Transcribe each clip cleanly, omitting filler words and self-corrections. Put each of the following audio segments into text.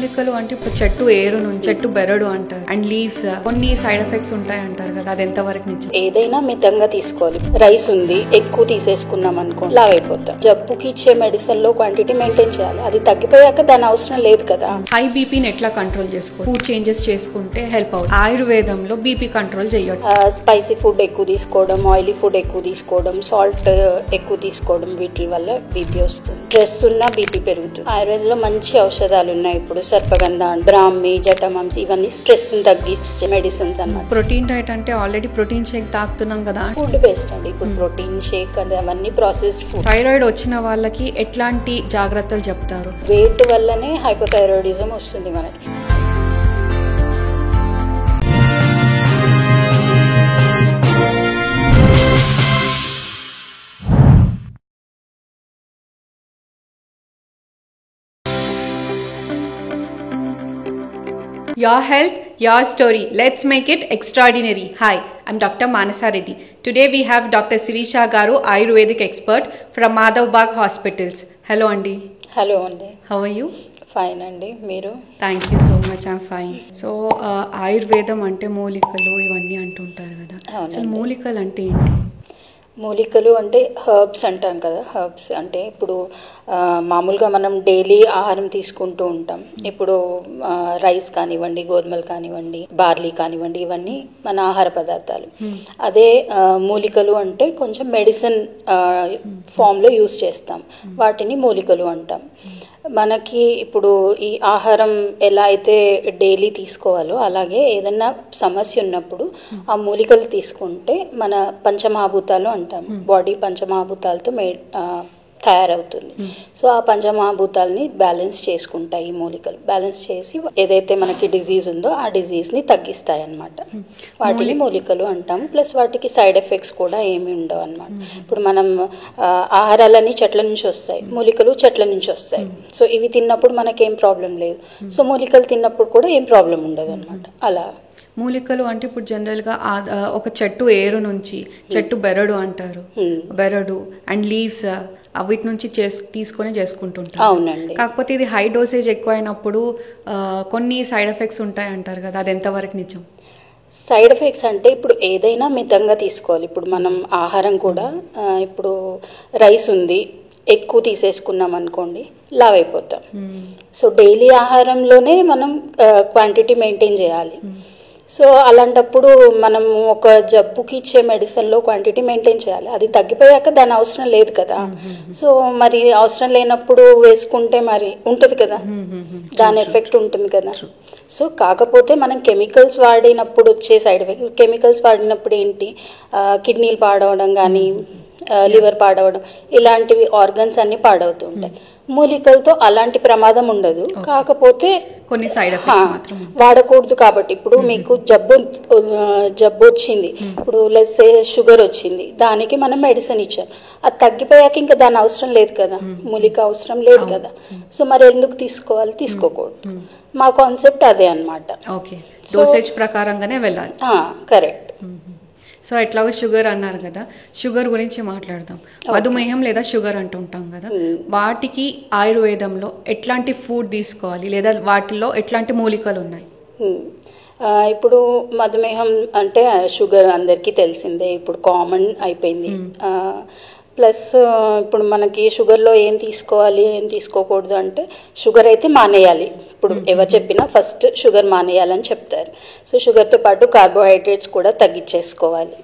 మూలికలు అంటే ఇప్పుడు చెట్టు ఏరు నుంచి చెట్టు బెరడు అంటారు అండ్ లీవ్స్ కొన్ని సైడ్ ఎఫెక్ట్స్ ఉంటాయి అంటారు కదా, అది ఎంత వరకు నిజం? ఏదైనా మితంగా తీసుకోవాలి. రైస్ ఉంది ఎక్కువ తీసేసుకున్నాం అనుకో లావ్ అయిపోతాం. జబ్బుకి ఇచ్చే మెడిసిన్ లో క్వాంటిటీ మెయింటైన్ చేయాలి. అది తగ్గిపోయాక దాని అవసరం లేదు కదా. హై బీపీని ఎట్లా కంట్రోల్ చేసుకోవాలి? ఫుడ్ చేంజెస్ చేసుకుంటే హెల్ప్ అవుతుంది. ఆయుర్వేదంలో బీపీ కంట్రోల్ చేయొచ్చు. స్పైసీ ఫుడ్ ఎక్కువ తీసుకోవడం, ఆయిలీ ఫుడ్ ఎక్కువ తీసుకోవడం, సాల్ట్ ఎక్కువ తీసుకోవడం, వీటి వల్ల బీపీ వస్తుంది. స్ట్రెస్ ఉన్నా బీపీ పెరుగుతుంది. ఆయుర్వేదంలో మంచి ఔషధాలు ఉన్నాయి. ఇప్పుడు సర్పగంధ, బ్రాహ్మి, జటమాంసి ఇవన్నీ స్ట్రెస్ ని తగ్గించే మెడిసిన్స్ అన్నమాట. ప్రోటీన్ డైట్ అంటే ఆల్రెడీ ప్రోటీన్ షేక్ తాగుతున్నాం కదా, ఫుడ్ బేస్డ్ అండి. ఇప్పుడు ప్రోటీన్ షేక్ అవన్నీ ప్రాసెస్డ్ ఫుడ్. థైరాయిడ్ వచ్చిన వాళ్ళకి ఎట్లాంటి జాగ్రత్తలు చెప్తారు? వెయిట్ వల్లనే హైపోథైరాయిడిజం వస్తుంది మనకి. Your health, your story. Let's make it extraordinary. Hi, I'm Dr. Manasa Reddy. Today we have Dr. Sirisha Garu, Ayurvedic expert from Madhav Bagh Hospitals. Hello, Andy. Hello అండి. How are you? Fine అండి, మీరు? Thank you so much, I'm fine. So ఆయుర్వేదం అంటే మూలికలు ఇవన్నీ అంటుంటారు కదా, అసలు మూలికలు అంటే ఏంటి? మూలికలు అంటే హర్బ్స్ అంటాం కదా. హర్బ్స్ అంటే ఇప్పుడు మామూలుగా మనం డైలీ ఆహారం తీసుకుంటూ ఉంటాం. ఇప్పుడు రైస్ కానివ్వండి, గోధుమలు కానివ్వండి, బార్లీ కానివ్వండి, ఇవన్నీ మన ఆహార పదార్థాలు. అదే మూలికలు అంటే కొంచెం మెడిసిన్ ఫామ్లో యూజ్ చేస్తాం, వాటిని మూలికలు అంటాం. మనకి ఇప్పుడు ఈ ఆహారం ఎలా అయితే డైలీ తీసుకోవాలో అలాగే ఏదన్నా సమస్య ఉన్నప్పుడు ఆ మూలికలు తీసుకుంటే మన పంచమహాభూతాలు అంటాం. బాడీ పంచమహాభూతాలతో తయారవుతుంది. సో ఆ పంచమహాభూతాలని బ్యాలెన్స్ చేసుకుంటాయి ఈ మూలికలు. బ్యాలెన్స్ చేసి ఏదైతే మనకి డిజీజ్ ఉందో ఆ డిజీజ్ని తగ్గిస్తాయి అన్నమాట. వాటిని మూలికలు అంటాము. ప్లస్ వాటికి సైడ్ ఎఫెక్ట్స్ కూడా ఏమి ఉండవు అన్నమాట. ఇప్పుడు మనం ఆహారాలన్నీ చెట్ల నుంచి వస్తాయి, మూలికలు చెట్ల నుంచి వస్తాయి. సో ఇవి తిన్నప్పుడు మనకేం ప్రాబ్లం లేదు, సో మూలికలు తిన్నప్పుడు కూడా ఏం ప్రాబ్లం ఉండదు అన్నమాట. అలా మూలికలు అంటే ఇప్పుడు జనరల్గా ఒక చెట్టు ఏరు నుంచి చెట్టు బెరడు అంటారు, బెరడు అండ్ లీవ్స్ వీటి నుంచి తీసుకొని చేసుకుంటుంటారు. అవునండి. కాకపోతే ఇది హై డోసేజ్ ఎక్కువ అయినప్పుడు కొన్ని సైడ్ ఎఫెక్ట్స్ ఉంటాయి అంటారు కదా, అది ఎంతవరకు నిజం? సైడ్ ఎఫెక్ట్స్ అంటే ఇప్పుడు ఏదైనా మితంగా తీసుకోవాలి. ఇప్పుడు మనం ఆహారం కూడా ఇప్పుడు రైస్ ఉంది ఎక్కువ తీసేసుకున్నాం అనుకోండి లావ్ అయిపోతాం. సో డైలీ ఆహారంలోనే మనం క్వాంటిటీ మెయింటైన్ చేయాలి. సో అలాంటప్పుడు మనం ఒక జబ్బుకి ఇచ్చే మెడిసిన్లో క్వాంటిటీ మెయింటైన్ చేయాలి. అది తగ్గిపోయాక దాని అవసరం లేదు కదా. సో మరి అవసరం లేనప్పుడు వేసుకుంటే మరి ఉంటుంది కదా, దాని ఎఫెక్ట్ ఉంటుంది కదా. సో కాకపోతే మనం కెమికల్స్ వాడినప్పుడు వచ్చే సైడ్ ఎఫెక్ట్, కెమికల్స్ వాడినప్పుడు ఏంటి, కిడ్నీలు పాడవడం కానీ, లివర్ పాడవడం, ఇలాంటివి ఆర్గన్స్ అన్ని పాడవుతూ ఉంటాయి. మూలికలతో అలాంటి ప్రమాదం ఉండదు, కాకపోతే కొన్ని సైడ్ ఎఫెక్ట్స్ మాత్రం వాడకూడదు. కాబట్టి ఇప్పుడు మీకు జబ్బు వచ్చింది, ఇప్పుడు లెట్స్ సే షుగర్ వచ్చింది, దానికి మనం మెడిసిన్ ఇచ్చాం, అది తగ్గిపోయాక ఇంకా దాని అవసరం లేదు కదా, మూలిక అవసరం లేదు కదా. సో మరి ఎందుకు తీసుకోవాలి? తీసుకోకూడదు. మా కాన్సెప్ట్ అదే అన్నమాట. ఓకే, డోసేజ్ ప్రకారంగానే వెళ్ళాలి. కరెక్ట్. సో ఎట్లాగో షుగర్ అన్నారు కదా, షుగర్ గురించి మాట్లాడదాం. మధుమేహం లేదా షుగర్ అంటుంటాం కదా, వాటికి ఆయుర్వేదంలో ఎట్లాంటి ఫుడ్ తీసుకోవాలి లేదా వాటిలో ఎట్లాంటి మూలికలు ఉన్నాయి? ఇప్పుడు మధుమేహం అంటే షుగర్ అందరికీ తెలిసిందే, ఇప్పుడు కామన్ అయిపోయింది. ప్లస్ ఇప్పుడు మనకి షుగర్లో ఏం తీసుకోవాలి ఏం తీసుకోకూడదు అంటే, షుగర్ అయితే మానేయాలి. ఇప్పుడు ఎవరు చెప్పినా ఫస్ట్ షుగర్ మానేయాలని చెప్తారు. సో షుగర్తో పాటు కార్బోహైడ్రేట్స్ కూడా తగ్గించేసుకోవాలి.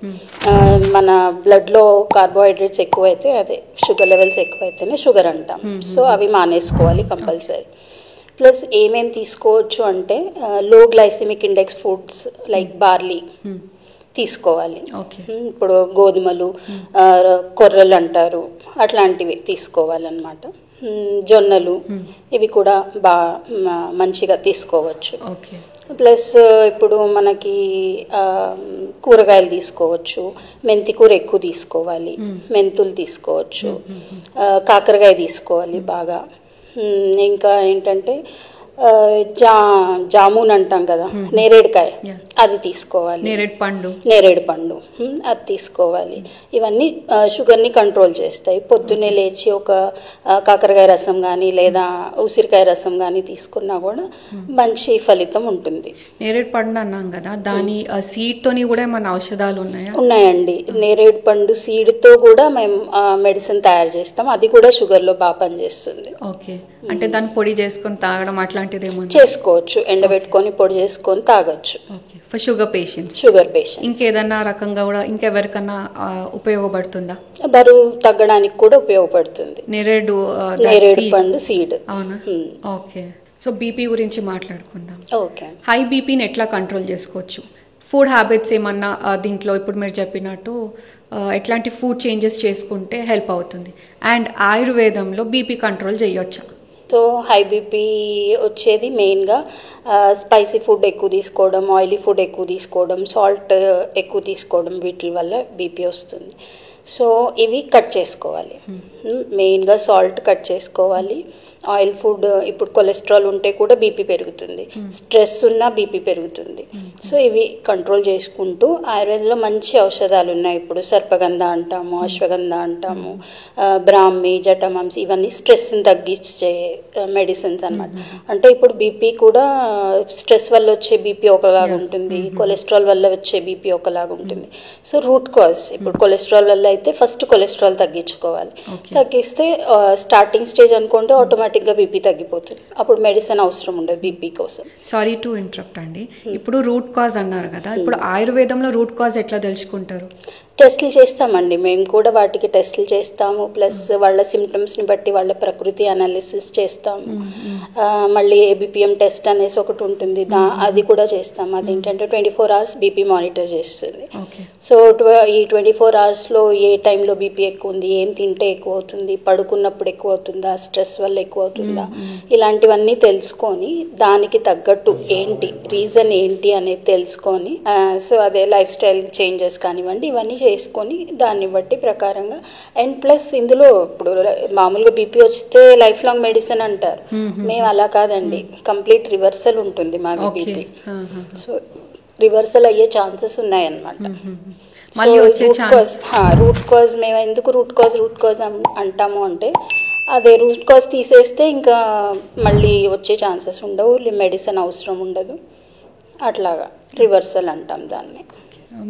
మన బ్లడ్లో కార్బోహైడ్రేట్స్ ఎక్కువైతే, అదే షుగర్ లెవెల్స్ ఎక్కువైతేనే షుగర్ అంటాం. సో అవి మానేసుకోవాలి కంపల్సరీ. ప్లస్ ఏమేమి తీసుకోవచ్చు అంటే, low glycemic index foods like barley తీసుకోవాలి. ఇప్పుడు గోధుమలు, కొర్రలు అంటారు, అట్లాంటివి తీసుకోవాలన్నమాట. జొన్నలు ఇవి కూడా మంచిగా తీసుకోవచ్చు. ప్లస్ ఇప్పుడు మనకి కూరగాయలు తీసుకోవచ్చు. మెంతి కూర ఎక్కువ తీసుకోవాలి, మెంతులు తీసుకోవచ్చు, కాకరకాయ తీసుకోవాలి బాగా. ఇంకా ఏంటంటే జామున్ అంటాం కదా, నేరేడుకాయ, అది తీసుకోవాలి. నేరేడు పండు అది తీసుకోవాలి. ఇవన్నీ షుగర్ని కంట్రోల్ చేస్తాయి. పొద్దున్నే లేచి ఒక కాకరకాయ రసం కానీ లేదా ఉసిరికాయ రసం కానీ తీసుకున్నా కూడా మంచి ఫలితం ఉంటుంది. నేరేడు పండు అన్నాం కదా, దాని సీడ్తోని కూడా మన ఔషధాలు ఉన్నాయండి. నేరేడు పండు సీడ్తో కూడా మేము మెడిసిన్ తయారు చేస్తాం. అది కూడా షుగర్లో బాగా పనిచేస్తుంది. ఓకే, అంటే దాన్ని పొడి చేసుకొని తాగడం అట్లాంటిది చేసుకోవచ్చు. ఎండబెట్టుకొని పొడి చేసుకొని తాగొచ్చు. For sugar patients. ఇంకేదన్నా రకంగా కూడా ఇంకెవరికన్నా ఉపయోగపడుతుందా? బరువు తగ్గడానికి కూడా ఉపయోగపడుతుంది నేరేడు పండు సీడ్. అవునా? ఓకే. సో బీపీ గురించి మాట్లాడుకుందాం. ఓకే. హై బీపీని ఎట్లా కంట్రోల్ చేసుకోవచ్చు? ఫుడ్ హ్యాబిట్స్ ఏమన్నా దీంట్లో ఇప్పుడు మీరు చెప్పినట్టు ఎట్లాంటి ఫుడ్ చేంజెస్ చేసుకుంటే హెల్ప్ అవుతుంది? అండ్ ఆయుర్వేదంలో బీపీ కంట్రోల్ చేయొచ్చా? సో హై బీపీ వచ్చేది మెయిన్గా స్పైసీ ఫుడ్ ఎక్కువ తీసుకోవడం, ఆయిలీ ఫుడ్ ఎక్కువ తీసుకోవడం, సాల్ట్ ఎక్కువ తీసుకోవడం, వీటి వల్ల బీపీ వస్తుంది. సో ఇవి కట్ చేసుకోవాలి. మెయిన్గా సాల్ట్ కట్ చేసుకోవాలి. ఆయిల్ ఫుడ్, ఇప్పుడు కొలెస్ట్రాల్ ఉంటే కూడా బీపీ పెరుగుతుంది, స్ట్రెస్ ఉన్నా బీపీ పెరుగుతుంది. సో ఇవి కంట్రోల్ చేసుకుంటూ ఆయుర్వేదంలో మంచి ఔషధాలు ఉన్నాయి. ఇప్పుడు సర్పగంధ అంటాము, అశ్వగంధ అంటాము, బ్రాహ్మి, జటమాంసి, ఇవన్నీ స్ట్రెస్ని తగ్గించే మెడిసిన్స్ అన్నమాట. అంటే ఇప్పుడు బీపీ కూడా స్ట్రెస్ వల్ల వచ్చే బీపీ ఒకలాగా ఉంటుంది, కొలెస్ట్రాల్ వల్ల వచ్చే బీపీ ఒకలాగా ఉంటుంది. సో రూట్ కాజ్, ఇప్పుడు కొలెస్ట్రాల్ వల్ల అయితే ఫస్ట్ కొలెస్ట్రాల్ తగ్గించుకోవాలి. తగ్గిస్తే స్టార్టింగ్ స్టేజ్ అనుకుంటే ఆటోమేటిక్గా బీపీ తగ్గిపోతుంది. అప్పుడు మెడిసిన్ అవసరం ఉండదు బీపీ కోసం. సారీ టు ఇంటరప్ట్ అండి, ఇప్పుడు రూట్ కాజ్ అన్నారు కదా, ఇప్పుడు ఆయుర్వేదంలో రూట్ కాజ్ ఎట్లా తెలుసుకుంటారు? టెస్టులు చేస్తామండి మేము కూడా, వాటికి టెస్టులు చేస్తాము. ప్లస్ వాళ్ళ సిమ్టమ్స్ని బట్టి వాళ్ళ ప్రకృతి అనాలిసిస్ చేస్తాము. మళ్ళీ ఏబిపిఎం టెస్ట్ అనేసి ఒకటి ఉంటుంది, అది కూడా చేస్తాము. అదేంటంటే 24 hours బీపీ మానిటర్ చేస్తుంది. సో ఈ 24 hoursలో ఏ టైంలో బీపీ ఎక్కువ ఉంది, ఏం తింటే ఎక్కువ అవుతుంది, పడుకున్నప్పుడు ఎక్కువ అవుతుందా, స్ట్రెస్ వల్ల ఎక్కువ అవుతుందా, ఇలాంటివన్నీ తెలుసుకొని దానికి తగ్గట్టు ఏంటి రీజన్ ఏంటి అనేది తెలుసుకొని, సో అదే లైఫ్ స్టైల్ చేంజెస్ కానివ్వండి, ఇవన్నీ చేసుకొని దాన్ని బట్టి ప్రకారంగా. అండ్ ప్లస్ ఇందులో ఇప్పుడు మామూలుగా బీపీ వస్తే లైఫ్ లాంగ్ మెడిసిన్ అంటారు, మేము అలా కాదండి, కంప్లీట్ రివర్సల్ ఉంటుంది మాది బీపీ. సో రివర్సల్ అయ్యే ఛాన్సెస్ ఉన్నాయన్నమాట. రూట్ కాజ్ మేము ఎందుకు రూట్ కాజ్ అంటాము అంటే, అదే రూట్ కాజ్ తీసేస్తే ఇంకా మళ్ళీ వచ్చే ఛాన్సెస్ ఉండవు, మెడిసిన్ అవసరం ఉండదు, అట్లాగా రివర్సల్ అంటాం దాన్ని.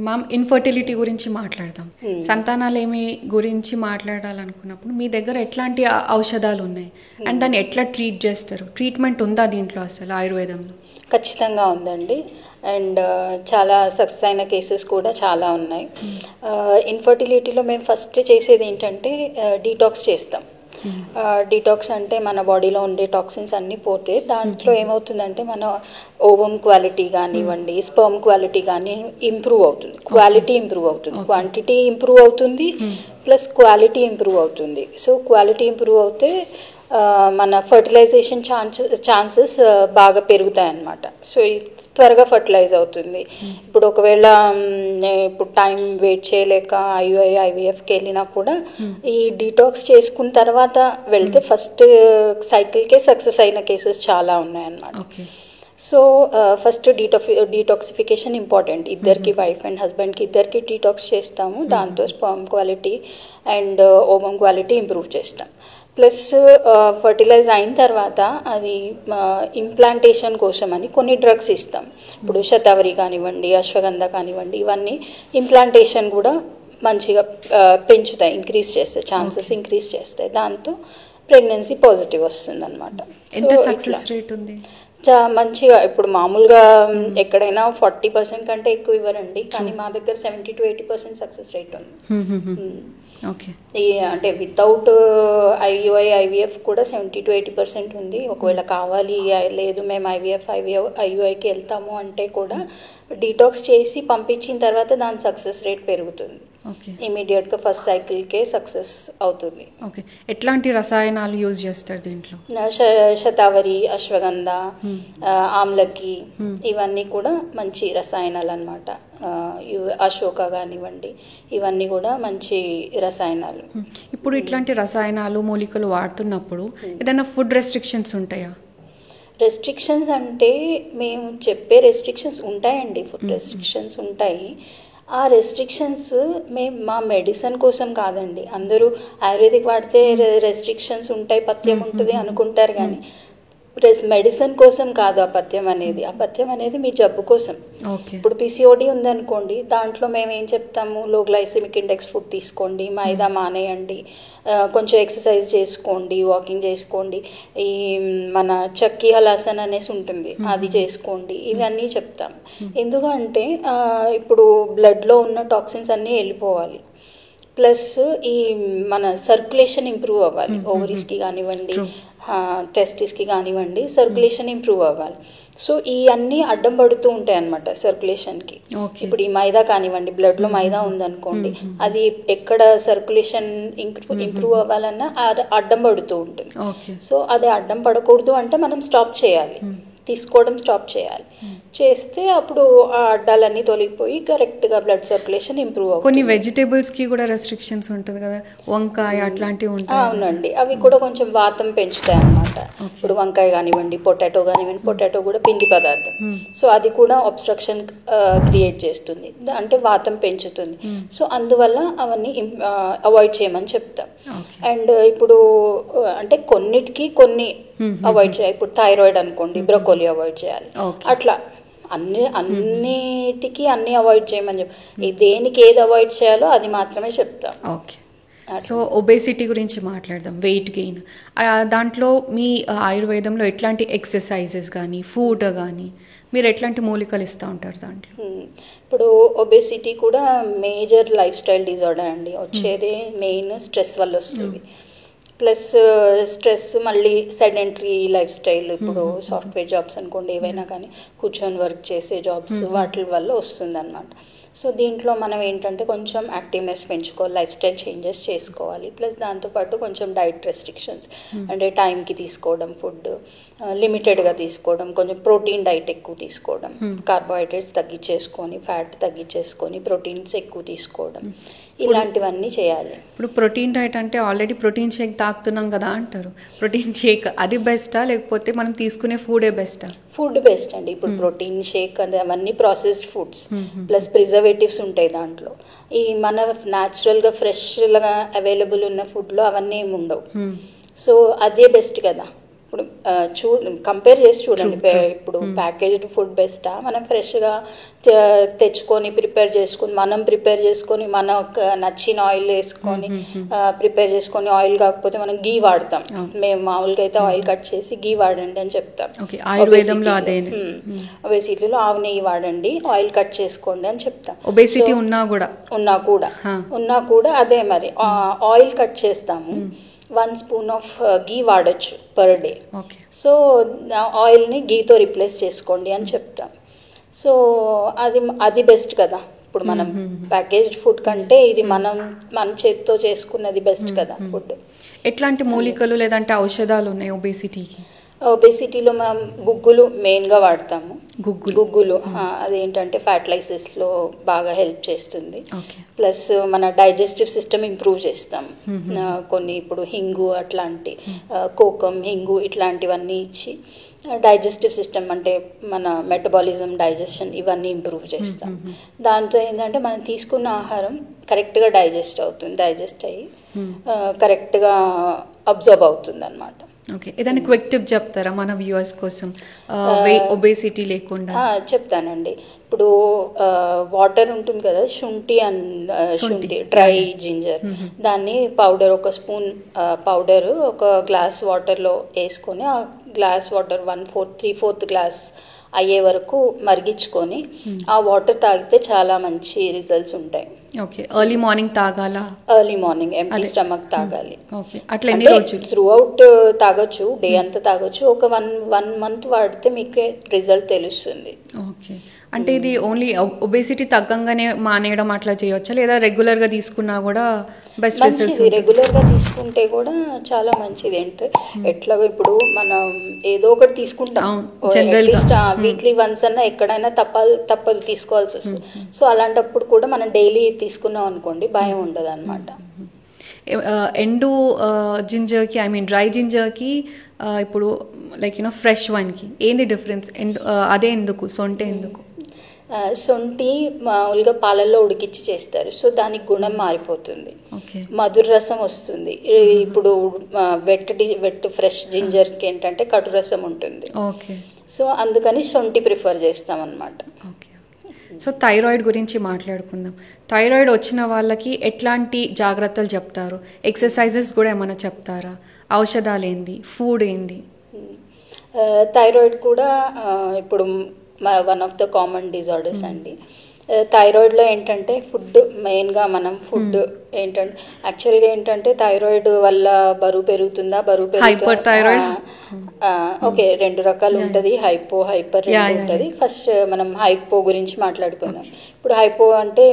మ్యామ్, ఇన్ఫర్టిలిటీ గురించి మాట్లాడదాం. సంతానాలేమి గురించి మాట్లాడాలనుకున్నప్పుడు మీ దగ్గర ఎట్లాంటి ఔషధాలు ఉన్నాయి అండ్ దాన్ని ఎట్లా ట్రీట్ చేస్తారు? ట్రీట్మెంట్ ఉందా దీంట్లో అసలు ఆయుర్వేదంలో? ఖచ్చితంగా ఉందండి. అండ్ చాలా సక్సెస్ అయిన కేసెస్ కూడా చాలా ఉన్నాయి. ఇన్ఫర్టిలిటీలో మేము ఫస్ట్ చేసేది ఏంటంటే డీటాక్స్ చేస్తాం. డీటాక్స్ అంటే మన బాడీలో ఉండే టాక్సిన్స్ అన్నీ పోతే దాంట్లో ఏమవుతుందంటే మన ఓవం క్వాలిటీ కానివ్వండి, స్పర్మ్ క్వాలిటీ కానీ ఇంప్రూవ్ అవుతుంది, క్వాలిటీ ఇంప్రూవ్ అవుతుంది, క్వాంటిటీ ఇంప్రూవ్ అవుతుంది, ప్లస్ క్వాలిటీ ఇంప్రూవ్ అవుతుంది. సో క్వాలిటీ ఇంప్రూవ్ అవుతే మన ఫర్టిలైజేషన్ ఛాన్సెస్ బాగా పెరుగుతాయి అన్నమాట. సో త్వరగా ఫర్టిలైజ్ అవుతుంది. ఇప్పుడు ఒకవేళ ఇప్పుడు టైం వెయిట్ చేయలేక ఐవీఎఫ్కి వెళ్ళినా కూడా ఈ డీటాక్స్ చేసుకున్న తర్వాత వెళ్తే ఫస్ట్ సైకిల్కే సక్సెస్ అయిన కేసెస్ చాలా ఉన్నాయన్నమాట. So first detoxification important. ఇద్దరికి, వైఫ్ అండ్ హస్బెండ్కి ఇద్దరికి డీటాక్స్ చేస్తాము. దాంతో sperm quality and ovum quality improve చేస్తాం. ప్లస్ ఫర్టిలైజ్ అయిన తర్వాత అది ఇంప్లాంటేషన్ కోసం అని కొన్ని డ్రగ్స్ ఇస్తాం. ఇప్పుడు శతావరి కానివ్వండి, అశ్వగంధ కానివ్వండి, ఇవన్నీ ఇంప్లాంటేషన్ కూడా మంచిగా పెంచుతాయి, ఇంక్రీజ్ చేస్తాయి, ఛాన్సెస్ ఇంక్రీజ్ చేస్తాయి. దాంతో ప్రెగ్నెన్సీ పాజిటివ్ వస్తుంది అనమాట. ఎంత సక్సెస్ రేట్ ఉంది? మంచిగా ఇప్పుడు మామూలుగా ఎక్కడైనా 40% కంటే ఎక్కువ ఇవ్వరండి, కానీ మా దగ్గర 70 to 80% సక్సెస్ రేట్ ఉంది. అంటే వితౌట్ ఐవీఎఫ్ కూడా 70 to 80% ఉంది. ఒకవేళ కావాలి, లేదు మేము ఐయుఐకి వెళ్తాము అంటే కూడా డీటాక్స్ చేసి పంపించిన తర్వాత దాని సక్సెస్ రేట్ పెరుగుతుంది. ఇమీడియట్గా ఫస్ట్ సైకిల్కే సక్సెస్ అవుతుంది. ఎట్లాంటి రసాయనాలు యూజ్ చేస్తారు దీంట్లో? శతావరి, అశ్వగంధ, ఆమ్లకి, ఇవన్నీ కూడా మంచి రసాయనాలు అన్నమాట. అశోక కానివ్వండి, ఇవన్నీ కూడా మంచి రసాయనాలు. ఇప్పుడు ఇట్లాంటి రసాయనాలు, మూలికలు వాడుతున్నప్పుడు ఏదైనా ఫుడ్ రెస్ట్రిక్షన్స్ ఉంటాయా? రెస్ట్రిక్షన్స్ అంటే మేము చెప్పే రెస్ట్రిక్షన్స్ ఉంటాయండి, ఫుడ్ రెస్ట్రిక్షన్స్ ఉంటాయి. ఆ రెస్ట్రిక్షన్స్ మేము మా మెడిసిన్ కోసం కాదండి. అందరూ ఆయుర్వేదిక్ వాడితే రెస్ట్రిక్షన్స్ ఉంటాయి, పథ్యం ఉంటుంది అనుకుంటారు, కానీ మెడిసిన్ కోసం కాదు ఆ పథ్యం అనేది. ఆ పథ్యం అనేది మీ జబ్బు కోసం. ఇప్పుడు పిసిఓడి ఉందనుకోండి, దాంట్లో మేము ఏం చెప్తాము, లో గ్లైసెమిక్ ఇండెక్స్ ఫుడ్ తీసుకోండి, మైదా మానేయండి, కొంచెం ఎక్సర్సైజ్ చేసుకోండి, వాకింగ్ చేసుకోండి, ఈ మన చక్కి హలాసన్ అనేసి ఉంటుంది అది చేసుకోండి, ఇవన్నీ చెప్తాం. ఎందుకంటే ఇప్పుడు బ్లడ్లో ఉన్న టాక్సిన్స్ అన్నీ వెళ్ళిపోవాలి, ప్లస్ ఈ మన సర్క్యులేషన్ ఇంప్రూవ్ అవ్వాలి. ఓవరీస్కి కానివ్వండి, టెస్టిస్కి కానివ్వండి, సర్క్యులేషన్ ఇంప్రూవ్ అవ్వాలి. సో ఈ అన్నీ అడ్డం పడుతూ ఉంటాయి అన్నమాట సర్క్యులేషన్కి. ఇప్పుడు ఈ మైదా కానివ్వండి, బ్లడ్లో మైదా ఉందనుకోండి, అది ఎక్కడ సర్క్యులేషన్ ఇంప్రూవ్ అవ్వాలన్నా అడ్డం పడుతూ ఉంటుంది. సో అది అడ్డం పడకూడదు అంటే మనం స్టాప్ చేయాలి, తీసుకోవడం స్టాప్ చేయాలి. చేస్తే అప్పుడు ఆ అడ్డాలన్నీ తొలగిపోయి కరెక్ట్గా బ్లడ్ సర్క్యులేషన్ ఇంప్రూవ్ అవుతుంది. కొన్ని వెజిటేబుల్స్కి కూడా రెస్ట్రిక్షన్స్ ఉంటుంది కదా, వంకాయ అట్లాంటివి ఉంటాయి. అవునండి, అవి కూడా కొంచెం వాతం పెంచుతాయి అన్నమాట. ఇప్పుడు వంకాయ కానివ్వండి, పొటాటో కానివ్వండి, పొటాటో కూడా పిండి పదార్థం. సో అది కూడా అబ్స్ట్రక్షన్ క్రియేట్ చేస్తుంది, అంటే వాతం పెంచుతుంది. సో అందువల్ల అవన్నీ అవాయిడ్ చేయమని చెప్తాం. అండ్ ఇప్పుడు అంటే కొన్నిటికి కొన్ని అవాయిడ్ చేయాలి. ఇప్పుడు థైరాయిడ్ అనుకోండి, బ్రొకోలీ అవాయిడ్ చేయాలి. అట్లా అన్నిటికీ అన్ని అవాయిడ్ చేయమని చెప్పి, దేనికి ఏది అవాయిడ్ చేయాలో అది మాత్రమే చెప్తాం. ఓకే. సో ఒబేసిటీ గురించి మాట్లాడదాం, వెయిట్ గెయిన్. దాంట్లో మీ ఆయుర్వేదంలో ఎట్లాంటి ఎక్సర్సైజెస్ కానీ ఫుడ్ కానీ మీరు ఎట్లాంటి మూలికలు ఇస్తూ ఉంటారు దాంట్లో? ఇప్పుడు ఒబేసిటీ కూడా మేజర్ లైఫ్ స్టైల్ డిజార్డర్ అండి. వచ్చేది మెయిన్ స్ట్రెస్ వల్ల వస్తుంది. ప్లస్ స్ట్రెస్, మళ్ళీ సెడెంటరీ లైఫ్ స్టైల్, ఇప్పుడు సాఫ్ట్వేర్ జాబ్స్ అనుకోండి, ఏవైనా కానీ కూర్చొని వర్క్ చేసే జాబ్స్, వాటి వల్ల వస్తుంది అన్నమాట. సో దీంట్లో మనం ఏంటంటే కొంచెం యాక్టివ్నెస్ పెంచుకోవాలి, లైఫ్ స్టైల్ చేంజెస్ చేసుకోవాలి. ప్లస్ దాంతోపాటు కొంచెం డైట్ రెస్ట్రిక్షన్స్, అంటే టైంకి తీసుకోవడం, ఫుడ్ లిమిటెడ్గా తీసుకోవడం, కొంచెం ప్రోటీన్ డైట్ ఎక్కువ తీసుకోవడం, కార్బోహైడ్రేట్స్ తగ్గించేసుకొని, ఫ్యాట్ తగ్గించేసుకొని, ప్రోటీన్స్ ఎక్కువ తీసుకోవడం, ఇలాంటివన్నీ చేయాలి. ఇప్పుడు ప్రోటీన్ డైట్ అంటే ఆల్రెడీ ప్రోటీన్ షేక్ తాగుతున్నాం కదా అంటారు. ప్రోటీన్ షేక్ అది బెస్టా, లేకపోతే మనం తీసుకునే ఫుడే బెస్టా? ఫుడ్ బెస్ట్ అండి. ఇప్పుడు ప్రోటీన్ షేక్ అంటే అవన్నీ ప్రాసెస్డ్ ఫుడ్స్, ప్లస్ ప్రిజర్వేటివ్స్ ఉంటాయి దాంట్లో. ఈ మన న్యాచురల్గా ఫ్రెష్గా అవైలబుల్ ఉన్న ఫుడ్లో అవన్నీ ఏమి ఉండవు. సో అదే బెస్ట్ కదా. ఇప్పుడు కంపేర్ చేసి చూడండి, ఇప్పుడు ప్యాకేజ్డ్ ఫుడ్ బెస్టా, మనం ఫ్రెష్గా తెచ్చుకొని మనం ప్రిపేర్ చేసుకొని మనకు నచ్చిన ఆయిల్ వేసుకొని ప్రిపేర్ చేసుకొని, ఆయిల్ కాకపోతే మనం గీ వాడతాం. మేము మామూలుగా అయితే ఆయిల్ కట్ చేసి గీ వాడండి అని చెప్తాం. ఒబేసిటీలో ఆవు నెయ్యి వాడండి, ఆయిల్ కట్ చేసుకోండి అని చెప్తాం. ఒబేసిటీ ఉన్నా కూడా అదే మరి ఆయిల్ కట్ చేస్తాము. 1 స్పూన్ ఆఫ్ గీ వాడచ్చు పర్ డే. సో ఆయిల్ని గీతో రిప్లేస్ చేసుకోండి అని చెప్తాం. సో అది బెస్ట్ కదా. ఇప్పుడు మనం ప్యాకేజ్డ్ ఫుడ్ కంటే ఇది మన చేతితో చేసుకున్నది బెస్ట్ కదా ఫుడ్. ఎట్లాంటి మూలికలు లేదంటే ఔషధాలు ఉన్నాయి ఒబేసిటీకి? ఒబేసిటీలో మనం గుగ్గులు మెయిన్గా వాడతాము. గుగ్గులు అదేంటంటే ఫ్యాట్లైసిస్లో బాగా హెల్ప్ చేస్తుంది. ప్లస్ మన డైజెస్టివ్ సిస్టమ్ ఇంప్రూవ్ చేస్తాం. కొన్ని ఇప్పుడు హింగు అట్లాంటి కోకం, హింగు ఇట్లాంటివన్నీ ఇచ్చి డైజెస్టివ్ సిస్టమ్ అంటే మన మెటబాలిజం, డైజెషన్ ఇవన్నీ ఇంప్రూవ్ చేస్తాం. దాంతో ఏంటంటే మనం తీసుకున్న ఆహారం కరెక్ట్గా డైజెస్ట్ అయ్యి కరెక్ట్గా అబ్జర్వ్ అవుతుంది అన్నమాట. ఓకే, ఏదైనా క్విక్ టిప్ చెప్తారా మన వ్యూవర్స్ కోసం ఒబేసిటీ లేకుండా? చెప్తానండి. ఇప్పుడు వాటర్ ఉంటుంది కదా, శుంఠి డ్రై జింజర్, దాన్ని పౌడర్, 1 స్పూన్ పౌడర్ ఒక గ్లాస్ వాటర్లో వేసుకొని, ఆ గ్లాస్ వాటర్ 3/4 గ్లాస్ అయ్యే వరకు మరిగించుకొని ఆ వాటర్ తాగితే చాలా మంచి రిజల్ట్స్ ఉంటాయి. ఓకే, ఎర్లీ మార్నింగ్ తాగాలా? ఎర్లీ మార్నింగ్ ఎంప్టీ స్టమక్ తాగాలి. అట్లా ఎన్ని రోజులు? త్రూ అవుట్ తాగొచ్చు, డే అంతా తాగొచ్చు. ఒక 1 మంత్ వాడితే మీకే రిజల్ట్ తెలుస్తుంది. ఓకే, అంటే ఇది ఓన్లీ ఒబేసిటీ తగ్గంగానే మానేయడం అట్లా చేయవచ్చా, లేదా రెగ్యులర్గా తీసుకున్నా కూడా బెస్ట్ రిజల్ట్స్? రెగ్యులర్గా తీసుకుంటే కూడా చాలా మంచిది. ఎట్లాగో ఇప్పుడు మనం ఏదో ఒకటి తీసుకుంటాం, వీక్లీ వన్స్ అన్నా ఎక్కడైనా తప్పదు తీసుకోవాల్సి వస్తుంది. సో అలాంటప్పుడు కూడా మనం డైలీ తీసుకున్నాం అనుకోండి, భయం ఉండదు అనమాట. ఎండు జింజర్కి డ్రై జింజర్కి ఇప్పుడు లైక్ ఫ్రెష్ వన్కి ఏంది డిఫరెన్స్? అదే ఎందుకు, సొంటే ఎందుకు? సొంటి మామూలుగా పాలల్లో ఉడికిచ్చి చేస్తారు, సో దానికి గుణం మారిపోతుంది, ఓకే, మధుర రసం వస్తుంది. ఇప్పుడు వెట్ ఫ్రెష్ జింజర్కి ఏంటంటే కటు రసం ఉంటుంది. ఓకే, సో అందుకని సొంటి ప్రిఫర్ చేస్తాం అన్నమాట. ఓకే. సో థైరాయిడ్ గురించి మాట్లాడుకుందాం. థైరాయిడ్ వచ్చిన వాళ్ళకి ఎట్లాంటి జాగ్రత్తలు చెప్తారు? ఎక్సర్సైజెస్ కూడా ఏమైనా చెప్తారా? ఔషధాలు ఏంది, ఫుడ్ ఏంది? థైరాయిడ్ కూడా ఇప్పుడు one of the common disorders అండి. థైరాయిడ్లో ఏంటంటే ఫుడ్ మెయిన్గా మనం ఫుడ్ ఏంటంటే యాక్చువల్గా ఏంటంటే థైరాయిడ్ వల్ల బరువు పెరుగుతుందా, హైపర్ థైరాయిడ్, ఓకే, రెండు రకాలు ఉంటుంది, హైపో హైపర్ రెండు ఉంటుంది. ఫస్ట్ మనం హైపో గురించి మాట్లాడుకుందాం. ఇప్పుడు హైపో అంటే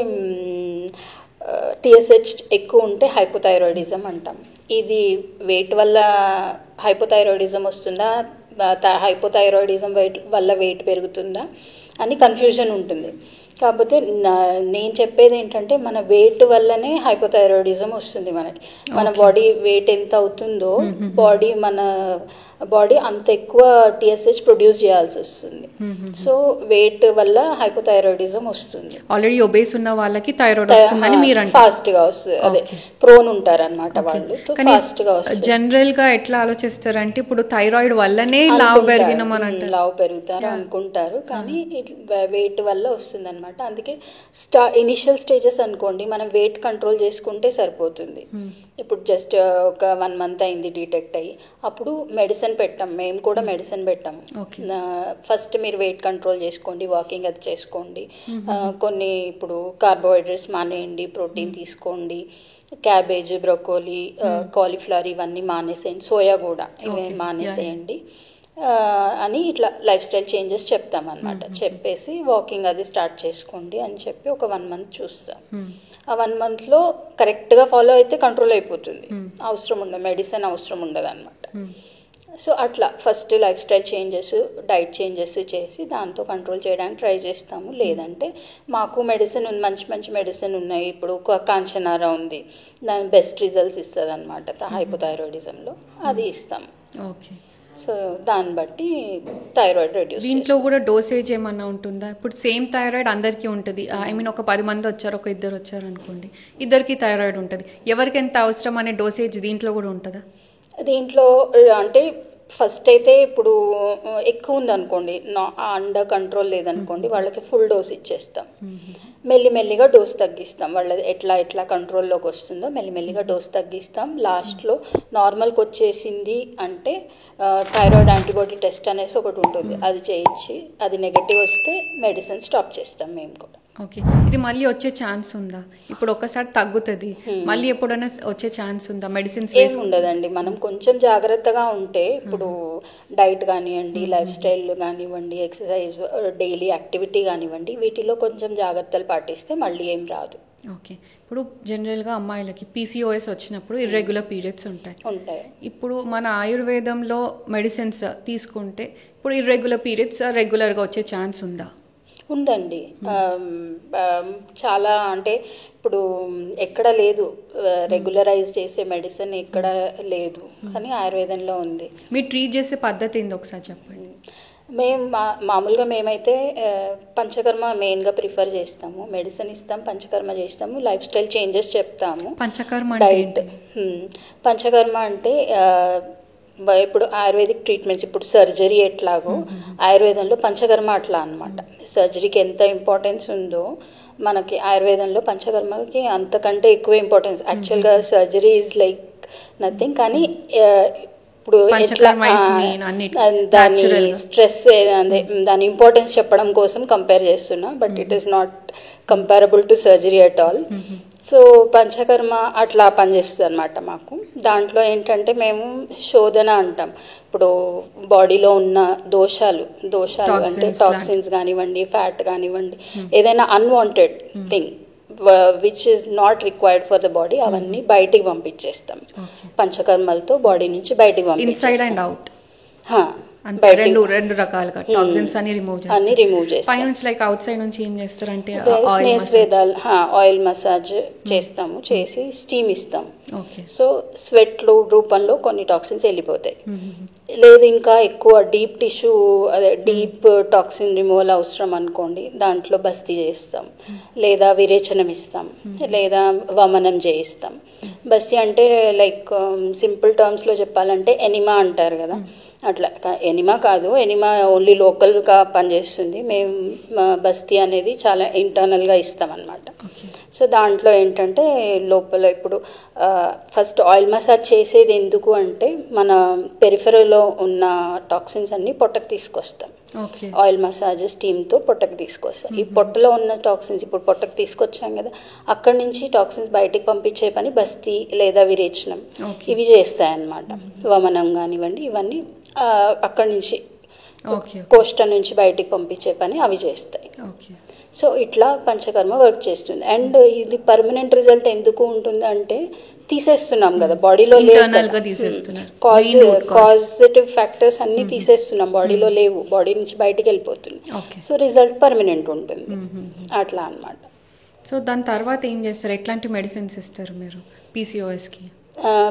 TSH ఎక్కువ ఉంటే హైపోథైరాయిడిజం అంటాం. ఇది వెయిట్ వల్ల హైపోథైరాయిడిజం వస్తుందా, హైపోథైరాయిడిజం వల్ల వెయిట్ పెరుగుతుందా అని కన్ఫ్యూజన్ ఉంటుంది. కాకపోతే నేను చెప్పేది ఏంటంటే మన వెయిట్ వల్లనే హైపోథైరాయిడిజం వస్తుంది. మన బాడీ వెయిట్ ఎంత అవుతుందో మన బాడీ అంత ఎక్కువ TSH ప్రొడ్యూస్ చేయాల్సి వస్తుంది. సో వెయిట్ వల్ల హైపోథైరాయిడిజం వస్తుంది. ఆల్రెడీ ఒబేస్ ఉన్న వాళ్ళకి థైరాయిడ్ వస్తుందని మీరు అంటే ఫాస్ట్ గా వస్తుంది, అదే ప్రోన్ ఉంటారు అనమాట వాళ్ళు, ఫాస్ట్ గా వస్తుంది. జనరల్ గా ఎట్లా ఆలోచిస్తారంటే ఇప్పుడు థైరాయిడ్ వల్లనే లావు పెరుగుతారు అనుకుంటారు, కానీ వెయిట్ వల్ల వస్తుంది అనమాట. అందుకే ఇనిషియల్ స్టేజెస్ అనుకోండి, మనం వెయిట్ కంట్రోల్ చేసుకుంటే సరిపోతుంది. ఇప్పుడు జస్ట్ ఒక 1 month అయింది డిటెక్ట్ అయ్యి, అప్పుడు మెడిసిన్ పెట్టాం, మేము కూడా మెడిసిన్ పెట్టాము. ఫస్ట్ మీరు వెయిట్ కంట్రోల్ చేసుకోండి, వాకింగ్ అది చేసుకోండి, కొన్ని ఇప్పుడు కార్బోహైడ్రేట్స్ మానేయండి, ప్రోటీన్ తీసుకోండి, క్యాబేజ్, బ్రోకోలీ, కాలీఫ్లవర్ ఇవన్నీ మానేసేయండి, సోయా కూడా ఇవి మానేసేయండి అని ఇట్లా లైఫ్ స్టైల్ చేంజెస్ చెప్తామన్నమాట. చెప్పేసి వాకింగ్ అది స్టార్ట్ చేసుకోండి అని చెప్పి ఒక 1 month చూస్తాం. ఆ 1 monthలో కరెక్ట్గా ఫాలో అయితే కంట్రోల్ అయిపోతుంది, అవసరం ఉండదు, మెడిసిన్ అవసరం ఉండదు అనమాట. సో అట్లా first life style changes, diet changes చేసి దాంతో కంట్రోల్ చేయడానికి ట్రై చేస్తాము. లేదంటే మాకు మెడిసిన్ మంచి మంచి మెడిసిన్ ఉన్నాయి, ఇప్పుడు కాంచనారా ఉంది, దాని బెస్ట్ రిజల్ట్స్ ఇస్తుంది అనమాట హైపోథైరాయిడిజంలో, అది ఇస్తాము. ఓకే, సో దాన్ని బట్టి థైరాయిడ్ రెడ్యూస్. దీంట్లో కూడా డోసేజ్ ఏమన్నా ఉంటుందా? ఇప్పుడు సేమ్ థైరాయిడ్ అందరికీ ఉంటుంది, ఒక 10 మంది వచ్చారు, ఒక 2 వచ్చారు అనుకోండి, ఇద్దరికి థైరాయిడ్ ఉంటుంది, ఎవరికి ఎంత అవసరం అనే డోసేజ్ దీంట్లో కూడా ఉంటుందా? దీంట్లో అంటే ఫస్ట్ అయితే ఇప్పుడు ఎక్కువ ఉందనుకోండి, అండర్ కంట్రోల్ లేదనుకోండి, వాళ్ళకి ఫుల్ డోస్ ఇచ్చేస్తాం. మెల్లిమెల్లిగా డోస్ తగ్గిస్తాం, వాళ్ళది ఎట్లా కంట్రోల్లోకి వస్తుందో మెల్లిమెల్లిగా డోస్ తగ్గిస్తాం. లాస్ట్లో నార్మల్కి వచ్చేసింది అంటే థైరాయిడ్ యాంటీబాడీ టెస్ట్ అనేసి ఒకటి ఉంటుంది, అది చేయించి అది నెగటివ్ వస్తే మెడిసిన్ స్టాప్ చేస్తాం మేము కూడా. ఓకే, ఇది మళ్ళీ వచ్చే ఛాన్స్ ఉందా? ఇప్పుడు ఒకసారి తగ్గుతుంది, మళ్ళీ ఎప్పుడైనా వచ్చే ఛాన్స్ ఉందా? మెడిసిన్స్ ఏం ఉండదండి, మనం కొంచెం జాగ్రత్తగా ఉంటే, ఇప్పుడు డైట్ కానివ్వండి, లైఫ్ స్టైల్ కానివ్వండి, ఎక్సర్సైజ్, డైలీ యాక్టివిటీ కానివ్వండి, వీటిలో కొంచెం జాగ్రత్తలు పాటిస్తే మళ్ళీ ఏం రాదు. ఓకే, ఇప్పుడు జనరల్గా అమ్మాయిలకి PCOS వచ్చినప్పుడు ఇర్రెగ్యులర్ పీరియడ్స్ ఉంటాయి. ఇప్పుడు మన ఆయుర్వేదంలో మెడిసిన్స్ తీసుకుంటే ఇప్పుడు ఇర్రెగ్యులర్ పీరియడ్స్ రెగ్యులర్గా వచ్చే ఛాన్స్ ఉందా? ఉందండి, చాలా అంటే ఇప్పుడు ఎక్కడ లేదు, రెగ్యులరైజ్ చేసే మెడిసిన్ ఎక్కడ లేదు, కానీ ఆయుర్వేదంలో ఉంది. మీరు ట్రీట్ చేసే పద్ధతి ఏంది ఒకసారి చెప్పండి. మేము మామూలుగా మేమైతే పంచకర్మ మెయిన్గా ప్రిఫర్ చేస్తాము, మెడిసిన్ ఇస్తాం, పంచకర్మ చేస్తాము, లైఫ్ స్టైల్ చేంజెస్ చెప్తాము. పంచకర్మ డైట్, పంచకర్మ అంటే ఇప్పుడు ఆయుర్వేదిక్ ట్రీట్మెంట్స్, ఇప్పుడు సర్జరీ ఎట్లాగో ఆయుర్వేదంలో పంచకర్మ అట్లా అనమాట. సర్జరీకి ఎంత ఇంపార్టెన్స్ ఉందో మనకి ఆయుర్వేదంలో పంచకర్మకి అంతకంటే ఎక్కువ ఇంపార్టెన్స్. యాక్చువల్గా సర్జరీ ఈజ్ లైక్ నథింగ్, కానీ ఇప్పుడు ఎట్లా దాని స్ట్రెస్ దాని ఇంపార్టెన్స్ చెప్పడం కోసం కంపేర్ చేస్తున్నా, but it is not comparable to surgery at all. So panchakarma అట్లా పనిచేస్తుంది అనమాట మాకు. దాంట్లో ఏంటంటే మేము శోధన అంటాం, ఇప్పుడు బాడీలో ఉన్న దోషాలు అంటే టాక్సిన్స్ కానివ్వండి, ఫ్యాట్ కానివ్వండి, ఏదైనా unwanted thing which is not required for the body, అవన్నీ బయటికి పంపించేస్తాం పంచకర్మలతో, బాడీ నుంచి బయటికి పంపించేస్తాం. రెండు రకాలుగా టాక్సిన్స్ అన్ని రిమూవ్ చేస్తారు. పైనుంచి లైక్ అవుట్ సైడ్ నుంచి ఏం చేస్తారు అంటే ఆయిల్ మసాజ్ చేస్తాము, చేసి స్టీమ్ ఇస్తాం. ఓకే. సో స్వెట్ రూపంలో కొన్ని టాక్సిన్స్ వెళ్ళిపోతాయి. లేదు ఇంకా ఎక్కువ డీప్ టిష్యూ, అదే డీప్ టాక్సిన్ రిమూవల్ అవసరం అనుకోండి, దాంట్లో బస్తీ చేస్తాం, లేదా విరేచనం ఇస్తాం, లేదా వమనం చేయిస్తాం. బస్తీ అంటే లైక్ సింపుల్ టర్మ్స్లో చెప్పాలంటే ఎనిమా అంటారు కదా, అట్లా. ఎనిమా కాదు, ఎనిమా ఓన్లీ లోకల్గా పనిచేస్తుంది. మేము బస్తీ అనేది చాలా ఇంటర్నల్గా ఇస్తాం అన్నమాట. సో దాంట్లో ఏంటంటే లోపల ఇప్పుడు ఫస్ట్ ఆయిల్ మసాజ్ చేసేది ఎందుకు అంటే మన పెరిఫెరల్లో ఉన్న టాక్సిన్స్ అన్ని పొట్టకు తీసుకొస్తాం. ఆయిల్ మసాజ్ స్టీమ్తో పొట్టకు తీసుకొస్తాం. ఈ పొట్టలో ఉన్న టాక్సిన్స్ ఇప్పుడు పొట్టకు తీసుకొచ్చాం కదా, అక్కడి నుంచి టాక్సిన్స్ బయటికి పంపించే పని బస్తీ లేదా విరేచనం ఇవి చేస్తాయన్నమాట. వమనం కానివ్వండి, ఇవన్నీ అక్కడి నుంచి కోష్ట నుంచి బయటికి పంపించే పని అవి చేస్తాయి. సో ఇట్లా పంచకర్మ వర్క్ చేస్తుంది. అండ్ ఇది పర్మనెంట్ రిజల్ట్ ఎందుకు ఉంటుంది అంటే తీసేస్తున్నాం కదా బాడీలో, కాజిటివ్ ఫ్యాక్టర్స్ అన్ని తీసేస్తున్నాం, బాడీలో లేవు, బాడీ నుంచి బయటికి వెళ్ళిపోతుంది. సో రిజల్ట్ పర్మనెంట్ ఉంటుంది అట్లా అన్నమాట. సో దాని తర్వాత ఏం చేస్తారు, ఎట్లాంటి మెడిసిన్స్ ఇస్తారు మీరు పీసీఓఎస్కి?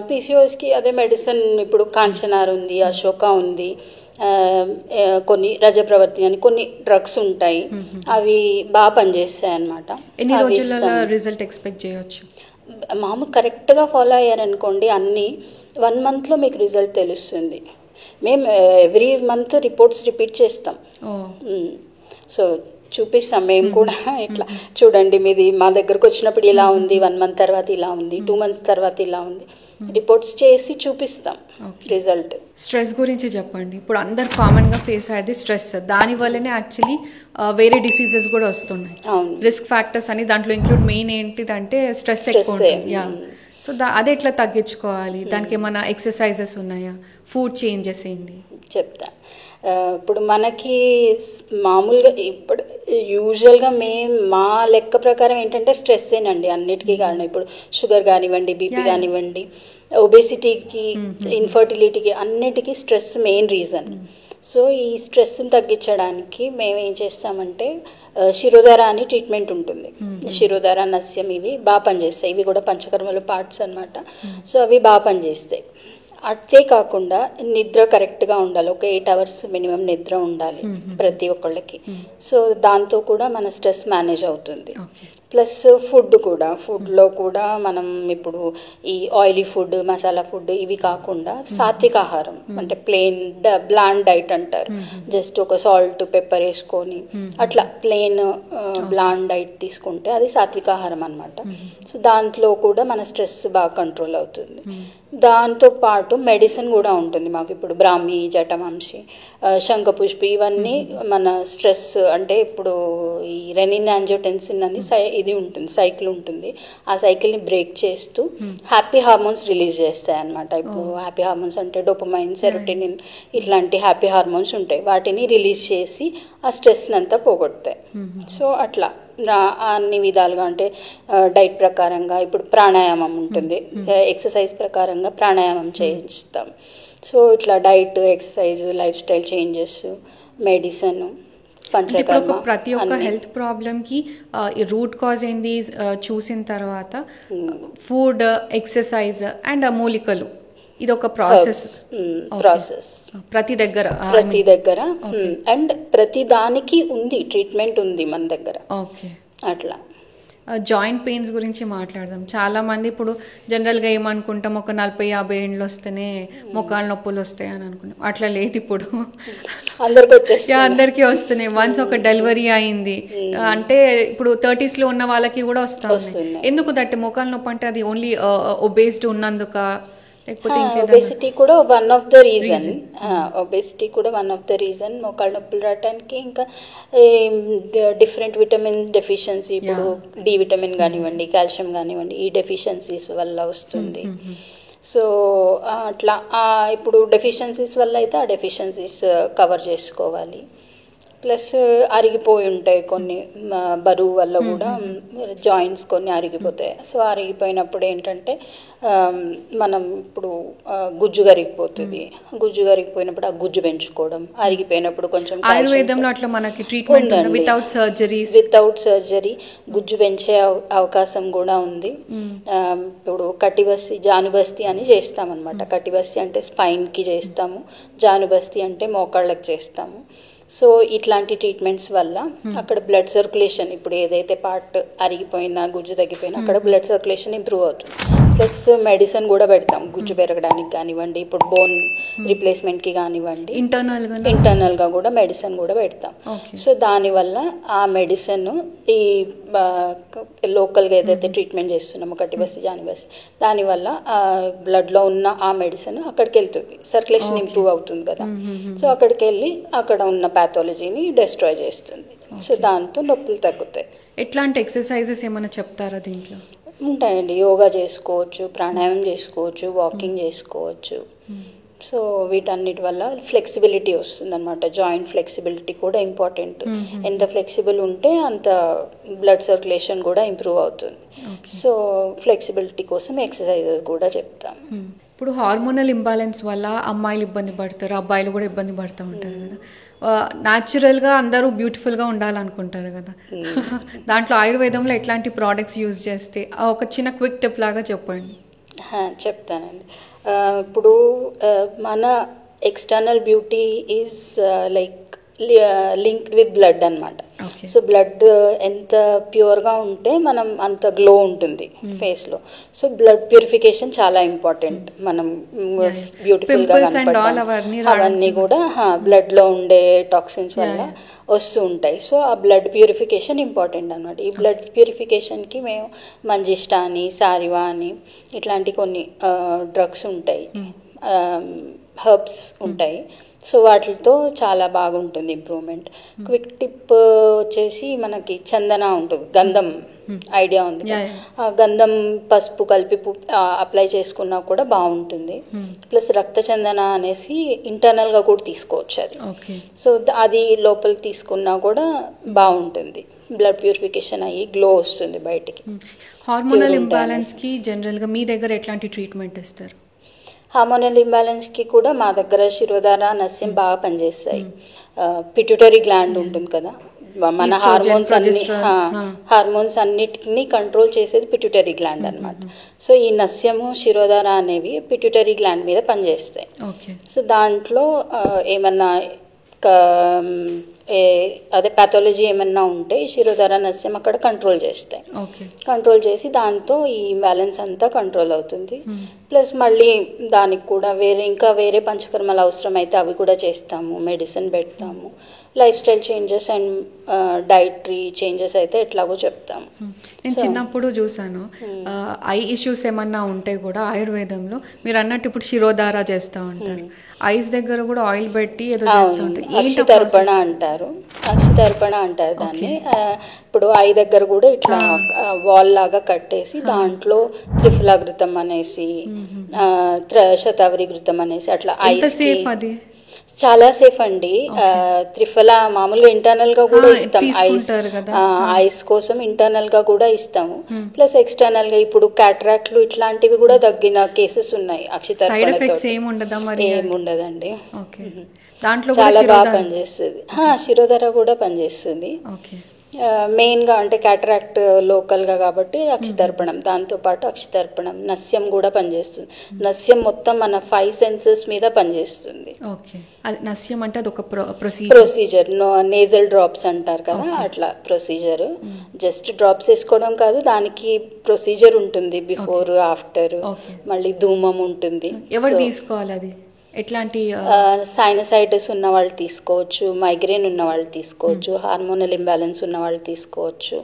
పీసీఓఎస్కి అదే మెడిసిన్, ఇప్పుడు కాంచనార్ ఉంది, అశోక ఉంది, కొన్ని రజప్రవర్తి అని కొన్ని డ్రగ్స్ ఉంటాయి, అవి బాగా పనిచేస్తాయి అన్నమాట. ఎన్ని రోజులలో రిజల్ట్ ఎక్స్పెక్ట్ చేయవచ్చు? మామూలు కరెక్ట్గా ఫాలో అయ్యారనుకోండి అన్నీ 1 monthలో మీకు రిజల్ట్ తెలుస్తుంది. మేము ఎవ్రీ మంత్ రిపోర్ట్స్ రిపీట్ చేస్తాం. సో చూపిస్తాం మేము కూడా, ఇట్లా చూడండి మీది మా దగ్గరకు వచ్చినప్పుడు ఇలా ఉంది, 1 month తర్వాత ఇలా ఉంది, 2 months తర్వాత ఇలా ఉంది, రిపోర్ట్స్ చేసి చూపిస్తాం రిజల్ట్. స్ట్రెస్ గురించి చెప్పండి. ఇప్పుడు అందరు కామన్గా ఫేస్ అయ్యేది స్ట్రెస్, దానివల్లనే యాక్చువల్లీ వేరే డిసీజెస్ కూడా వస్తున్నాయి. రిస్క్ ఫ్యాక్టర్స్ అని దాంట్లో ఇంక్లూడ్ మెయిన్ ఏంటిదంటే స్ట్రెస్ ఎక్కువ ఉంటుంది. సో అది ఎట్లా తగ్గించుకోవాలి, దానికి ఏమైనా ఎక్సర్సైజెస్ ఉన్నాయా, ఫుడ్ చేంజెస్ ఏంటి చెప్తా. ఇప్పుడు మనకి మామూలుగా ఇప్పుడు యూజువల్గా మా లెక్క ప్రకారం ఏంటంటే స్ట్రెస్సేనండి అన్నిటికీ కారణం. ఇప్పుడు షుగర్ కానివ్వండి, బీపీ కానివ్వండి, ఒబేసిటీకి, ఇన్ఫర్టిలిటీకి, అన్నిటికీ స్ట్రెస్ మెయిన్ రీజన్. సో ఈ స్ట్రెస్ని తగ్గించడానికి మేము ఏం చేస్తామంటే శిరోధార అని ట్రీట్మెంట్ ఉంటుంది. శిరోధార, నస్యం ఇవి బాగా పనిచేస్తాయి. ఇవి కూడా పంచకర్మల పార్ట్స్ అన్నమాట. సో అవి బాగా పనిచేస్తాయి. అదే కాకుండా నిద్ర కరెక్ట్గా ఉండాలి, ఒక 8 hours మినిమం నిద్ర ఉండాలి ప్రతి ఒక్కళ్ళకి. సో దాంతో కూడా మన స్ట్రెస్ మేనేజ్ అవుతుంది. ప్లస్ ఫుడ్లో కూడా మనం ఇప్పుడు ఈ ఆయిలీ ఫుడ్, మసాలా ఫుడ్ ఇవి కాకుండా సాత్విక ఆహారం అంటే ప్లెయిన్ బ్లాండ్ డైట్ అంటారు, జస్ట్ ఒక సాల్ట్ పెప్పర్ వేసుకొని అట్లా ప్లెయిన్ బ్లాండ్ డైట్ తీసుకుంటే అది సాత్విక ఆహారం అన్నమాట. సో దాంట్లో కూడా మన స్ట్రెస్ బాగా కంట్రోల్ అవుతుంది. దాంతో పాటు మెడిసిన్ కూడా ఉంటుంది మాకు. ఇప్పుడు బ్రాహ్మి, జటమాంసి, శంఖపుష్పి ఇవన్నీ మన స్ట్రెస్ అంటే ఇప్పుడు ఈ రెనిన్ యాంజియోటెన్సిన్ అని ఇది ఉంటుంది, సైకిల్ ఉంటుంది. ఆ సైకిల్ని బ్రేక్ చేస్తూ హ్యాపీ హార్మోన్స్ రిలీజ్ చేస్తాయి అన్నమాట. ఇప్పుడు హ్యాపీ హార్మోన్స్ అంటే డోపమైన్, సెరోటోనిన్ ఇట్లాంటి హ్యాపీ హార్మోన్స్ ఉంటాయి. వాటిని రిలీజ్ చేసి ఆ స్ట్రెస్ని అంతా పోగొడతాయి. సో అట్లా అన్ని విధాలుగా అంటే డైట్ ప్రకారంగా ఇప్పుడు ప్రాణాయామం ఉంటుంది, ఎక్సర్సైజ్ ప్రకారంగా ప్రాణాయామం చేయిస్తాం. సో ఇట్లా diet, exercise, life style changes, medicine, panchakarma, ప్రతి ఒక్క హెల్త్ ప్రాబ్లమ్కి రూట్ కాజ్ ఏంది చూసిన తర్వాత ఫుడ్, ఎక్సర్సైజ్ అండ్ మూలికలు, ఇది ఒక ప్రాసెస్ ప్రతి దగ్గర అండ్ ప్రతి దానికి ఉంది ట్రీట్మెంట్ ఉంది మన దగ్గర. అట్లా జాయింట్ పెయిన్స్ గురించి మాట్లాడదాం. చాలా మంది ఇప్పుడు జనరల్గా ఏమనుకుంటాం, ఒక 40-50 ఏళ్ళు వస్తేనే మోకాళ్ళ నొప్పులు వస్తాయి అని అనుకుంటాం. అట్లా లేదు, ఇప్పుడు అందరికీ వస్తున్నాయి. వన్స్ ఒక డెలివరీ అయింది అంటే ఇప్పుడు 30s ఉన్న వాళ్ళకి కూడా వస్తాయి. ఎందుకు దట్ మోకాళ్ళ నొప్పి అంటే అది ఓన్లీ ఒబేస్డ్ ఉన్నందుక, ఒబేసిటీ కూడా one of the reason. Obesity కూడా వన్ ఆఫ్ ద రీజన్ మోకాళ్ళ నొప్పులు రావడానికి. ఇంకా డిఫరెంట్ విటమిన్ డెఫిషియన్సీ, ఇప్పుడు డి విటమిన్ కానివ్వండి, కాల్షియం కానివ్వండి, ఈ డెఫిషియన్సీస్ వల్ల వస్తుంది. సో అట్లా ఇప్పుడు డెఫిషియన్సీస్ వల్ల అయితే ఆ డెఫిషియన్సీస్ కవర్ చేసుకోవాలి. ప్లస్ అరిగిపోయి ఉంటాయి కొన్ని, బరువు వల్ల కూడా జాయింట్స్ కొన్ని అరిగిపోతాయి. సో అరిగిపోయినప్పుడు ఏంటంటే మనం ఇప్పుడు గుజ్జు కరిగిపోతుంది. గుజ్జు కరిగిపోయినప్పుడు ఆ గుజ్జు పెంచుకోవడం, అరిగిపోయినప్పుడు కొంచెం ఆయుర్వేదంలో అట్లా మనకి ట్రీట్మెంట్ వితౌట్ సర్జరీ గుజ్జు పెంచే అవకాశం కూడా ఉంది. ఇప్పుడు కటిబస్తి, జానుబస్తి అని చేస్తాం అనమాట. కటిబస్తి అంటే స్పైన్కి చేస్తాము, జానుబస్తి అంటే మోకాళ్ళకి చేస్తాము. సో ఇట్లాంటి ట్రీట్మెంట్స్ వల్ల అక్కడ బ్లడ్ సర్క్యులేషన్, ఇప్పుడు ఏదైతే పార్ట్ అరిగిపోయినా గుజ్జు తగ్గిపోయినా అక్కడ బ్లడ్ సర్క్యులేషన్ ఇంప్రూవ్ అవుతుంది. ప్లస్ మెడిసిన్ కూడా పెడతాం గుజ్జు పెరగడానికి కానివ్వండి, ఇప్పుడు బోన్ రిప్లేస్మెంట్కి కానివ్వండి, ఇంటర్నల్గా కూడా మెడిసిన్ కూడా పెడతాం. సో దానివల్ల ఆ మెడిసిన్ ఈ లోకల్గా ఏదైతే ట్రీట్మెంట్ చేస్తున్నామో కటిబస్తి, జానుబస్తి, దానివల్ల బ్లడ్లో ఉన్న ఆ మెడిసిన్ అక్కడికి వెళ్తుంది, సర్క్యులేషన్ ఇంప్రూవ్ అవుతుంది కదా. సో అక్కడికి వెళ్ళి అక్కడ ఉన్న ప్యాథాలజీని డిస్ట్రాయ్ చేస్తుంది. సో దాంతో నొప్పులు తగ్గుతాయి. ఎట్లాంటి ఎక్సర్సైజెస్ ఏమైనా చెప్తారా దీంట్లో? ఉంటాయండి, యోగా చేసుకోవచ్చు, ప్రాణాయామం చేసుకోవచ్చు, వాకింగ్ చేసుకోవచ్చు. సో వీటన్నిటి వల్ల ఫ్లెక్సిబిలిటీ వస్తుంది అనమాట. జాయింట్ ఫ్లెక్సిబిలిటీ కూడా ఇంపార్టెంట్. ఎంత ఫ్లెక్సిబుల్ ఉంటే అంత బ్లడ్ సర్క్యులేషన్ కూడా ఇంప్రూవ్ అవుతుంది. సో ఫ్లెక్సిబిలిటీ కోసం ఎక్సర్సైజెస్ కూడా చెప్తాం. ఇప్పుడు హార్మోనల్ ఇంబ్యాలెన్స్ వల్ల అమ్మాయిలు ఇబ్బంది పడతారు, అబ్బాయిలు కూడా ఇబ్బంది పడుతూ ఉంటారు కదా. న్యాచురల్గా అందరూ బ్యూటిఫుల్గా ఉండాలనుకుంటారు కదా. దాంట్లో ఆయుర్వేదంలో ఎట్లాంటి ప్రోడక్ట్స్ యూజ్ చేస్తే ఒక చిన్న క్విక్ టిప్ లాగా చెప్పండి. చెప్తానండి. ఇప్పుడు మన external beauty is like linked with blood అనమాట. సో బ్లడ్ ఎంత ప్యూర్గా ఉంటే మనం అంత గ్లో ఉంటుంది ఫేస్లో. సో బ్లడ్ ప్యూరిఫికేషన్ చాలా ఇంపార్టెంట్. మనం బ్యూటిఫుల్గా కనపడడం అవన్నీ కూడా బ్లడ్లో ఉండే టాక్సిన్స్ వల్ల వస్తూ ఉంటాయి. సో ఆ బ్లడ్ ప్యూరిఫికేషన్ ఇంపార్టెంట్ అనమాట. ఈ బ్లడ్ ప్యూరిఫికేషన్కి మేము మంజిష్టా అని, సారివా అని ఇట్లాంటి కొన్ని డ్రగ్స్ ఉంటాయి, హర్బ్స్ ఉంటాయి. సో వాటితో చాలా బాగుంటుంది ఇంప్రూవ్మెంట్. క్విక్ టిప్ వచ్చేసి మనకి చందన ఉంటుంది, గంధం ఐడియా ఉంది. ఆ గంధం పసుపు కలిపి అప్లై చేసుకున్నా కూడా బాగుంటుంది. ప్లస్ రక్త చందన అనేసి ఇంటర్నల్గా కూడా తీసుకోవచ్చు అది. సో అది లోపలికి తీసుకున్నా కూడా బాగుంటుంది. బ్లడ్ ప్యూరిఫికేషన్ అయ్యి గ్లో వస్తుంది బయటికి. హార్మోనల్ ఇంబ్యాలెన్స్కి జనరల్గా మీ దగ్గర ఎట్లాంటి ట్రీట్మెంట్ ఇస్తారు? హార్మోనల్ ఇంబ్యాలెన్స్కి కూడా మా దగ్గర శిరోధార, నస్యం బాగా పనిచేస్తాయి. పిట్యూటరీ గ్లాండ్ ఉంటుంది కదా, మన హార్మోన్స్ అన్నిటిని కంట్రోల్ చేసేది పిట్యూటరీ గ్లాండ్ అనమాట. సో ఈ నస్యము, శిరోధార అనేవి పిట్యూటరీ గ్లాండ్ మీద పనిచేస్తాయి. సో దాంట్లో ఏమన్నా అదే ప్యాథాలజీ ఏమన్నా ఉంటే శిరోధార, నస్యం అక్కడ కంట్రోల్ చేస్తాయి. కంట్రోల్ చేసి దాంతో ఈ ఇంబ్యాలెన్స్ అంతా కంట్రోల్ అవుతుంది. ప్లస్ మళ్ళీ దానికి కూడా వేరే పంచకర్మలు అవసరమైతే అవి కూడా చేస్తాము, మెడిసిన్ పెడతాము. Life style changes and dietary changes అయితే ఎట్లాగో చెప్తాము. నేను చిన్నప్పుడు చూసాను, ఐ ఇష్యూస్ ఏమన్నా ఉంటే కూడా ఆయుర్వేదంలో మీరు అన్నట్టు ఇప్పుడు శిరోధార చేస్తూ ఉంటారు, ఐస్ దగ్గర కూడా ఆయిల్ పెట్టి ఏదో చేస్తూ ఉంటారు. అక్షితర్పణ అంటారు, అక్షితర్పణ అంటారు దాన్ని. ఇప్పుడు ఐ దగ్గర కూడా ఇట్లా వాల్ లాగా కట్టేసి దాంట్లో త్రిఫలాఘృతం అనేసి, శతావరి ఘృతం అనేసి అట్లా ఐస్ చాలా సేఫ్ అండి. త్రిఫల మామూలుగా ఇంటర్నల్ గా కూడా ఇస్తాం, ఐస్ కోసం ఇంటర్నల్ గా కూడా ఇస్తాము. ప్లస్ ఎక్స్టర్నల్ గా ఇప్పుడు క్యాటరాక్ట్లు ఇట్లాంటివి కూడా తగ్గిన కేసెస్ ఉన్నాయి అక్షితర్పణతో. ఏముండదండి, చాలా బాగా పనిచేస్తుంది. శిరోధార కూడా పనిచేస్తుంది మెయిన్గా, అంటే క్యాటరాక్ట్ లోకల్గా కాబట్టి అక్షితర్పణం, దాంతోపాటు అక్షితర్పణం. నస్యం కూడా పనిచేస్తుంది. నస్యం మొత్తం మన 5 సెన్సెస్ మీద పనిచేస్తుంది. నస్యం అంటే అది ఒక ప్రొసీజర్, నేజల్ డ్రాప్స్ అంటారు కదా, అట్లా ప్రొసీజర్. జస్ట్ డ్రాప్స్ వేసుకోవడం కాదు, దానికి ప్రొసీజర్ ఉంటుంది, బిఫోర్ ఆఫ్టర్, మళ్ళీ ధూమం ఉంటుంది. ఎవరు తీసుకోవాలి అది? ఎట్లాంటి సైనసైటిస్ ఉన్న వాళ్ళు తీసుకోవచ్చు, మైగ్రేన్ ఉన్న వాళ్ళు తీసుకోవచ్చు, హార్మోనల్ ఇంబ్యాలెన్స్ ఉన్న వాళ్ళు తీసుకోవచ్చు.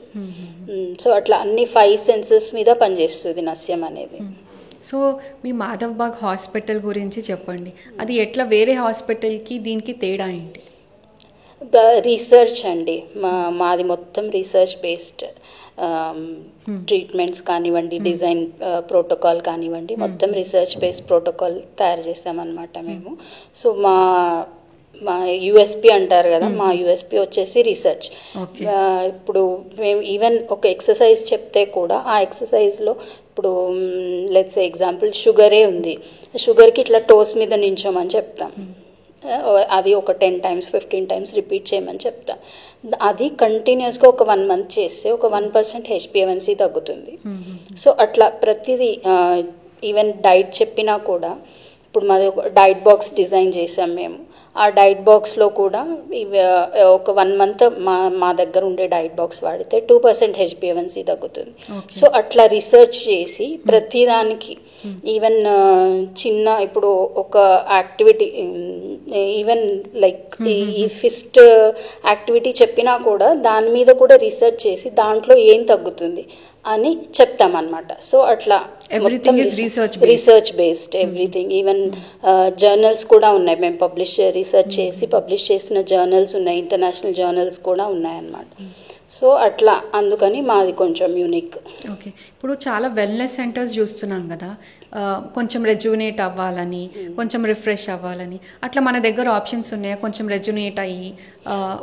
సో అట్లా అన్ని 5 సెన్సెస్ మీద పనిచేస్తుంది నస్యం అనేది. సో మీ మాధవ్బాగ్ హాస్పిటల్ గురించి చెప్పండి, అది ఎట్లా వేరే హాస్పిటల్కి దీనికి తేడా ఏంటి? రీసెర్చ్ అండి, మాది మొత్తం రీసెర్చ్ బేస్డ్. ట్రీట్మెంట్స్ కానివ్వండి, డిజైన్ ప్రోటోకాల్ కానివ్వండి, మొత్తం రీసెర్చ్ బేస్డ్ ప్రోటోకాల్ తయారు చేసామన్నమాట మేము. సో మా మా యూఎస్పి అంటారు కదా, మా యూఎస్పి వచ్చేసి రీసెర్చ్. Okay. ఇప్పుడు మేము ఈవెన్ ఒక ఎక్సర్సైజ్ చెప్తే కూడా ఆ ఎక్సర్సైజ్లో ఇప్పుడు లెట్స్ ఎగ్జాంపుల్ షుగరే ఉంది, షుగర్కి ఇట్లా టోస్ మీద నించోమని చెప్తాం. అవి ఒక 10 times 15 times రిపీట్ చేయమని చెప్తాం. అది కంటిన్యూస్గా ఒక 1 month చేస్తే ఒక 1% హెచ్పిఎవన్సీ తగ్గుతుంది. సో అట్లా ప్రతిదీ ఈవెన్ డైట్ చెప్పినా కూడా ఇప్పుడు మాది ఒక డైట్ బాక్స్ డిజైన్ చేసాం మేము. ఆ డైట్ బాక్స్లో కూడా ఇవి ఒక 1 month మా దగ్గర ఉండే డైట్ బాక్స్ వాడితే 2% హెచ్పిఎవన్సీ తగ్గుతుంది. సో అట్లా రీసెర్చ్ చేసి ప్రతిదానికి ఈవెన్ చిన్న ఇప్పుడు ఒక యాక్టివిటీ ఈవెన్ లైక్ ఈ ఫిస్ట్ యాక్టివిటీ చెప్పినా కూడా దాని మీద కూడా రీసెర్చ్ చేసి దాంట్లో ఏం తగ్గుతుంది అని చెప్తామన్నమాట. సో అట్లా Everything is research based everything. Even journals కూడా ఉన్నాయి, మేము రీసెర్చ్ చేసి పబ్లిష్ చేసిన జర్నల్స్ ఉన్నాయి, ఇంటర్నేషనల్ జర్నల్స్ కూడా ఉన్నాయన్నమాట. సో అట్లా అందుకని మాది కొంచెం యూనిక్. ఓకే, ఇప్పుడు చాలా వెల్నెస్ సెంటర్స్ చూస్తున్నాం కదా, కొంచెం రెజ్యూనేట్ అవ్వాలని, కొంచెం రిఫ్రెష్ అవ్వాలని, అట్లా మన దగ్గర ఆప్షన్స్ ఉన్నాయా? కొంచెం రెజ్యూనేట్ అయ్యి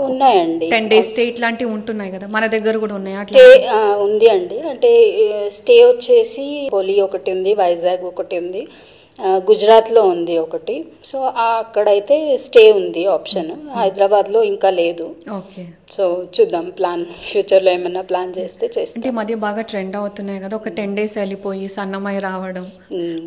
ఉన్నాయండి, 10 days స్టే ఇట్లాంటివి ఉంటున్నాయి కదా, మన దగ్గర కూడా ఉన్నాయి స్టే ఉంది అండి. అంటే స్టే వచ్చేసి పోలి ఒకటి ఉంది, వైజాగ్ ఒకటి ఉంది, గుజరాత్లో ఉంది ఒకటి. సో అక్కడైతే స్టే ఉంది ఆప్షన్, హైదరాబాద్లో ఇంకా లేదు. ఓకే, సో చూద్దాం, ఫ్యూచర్లో ఏమైనా ప్లాన్ చేస్తే చేస్తే. అంటే మధ్య బాగా ట్రెండ్ అవుతున్నాయి కదా, ఒక 10 days వెళ్ళిపోయి సన్నమై రావడం,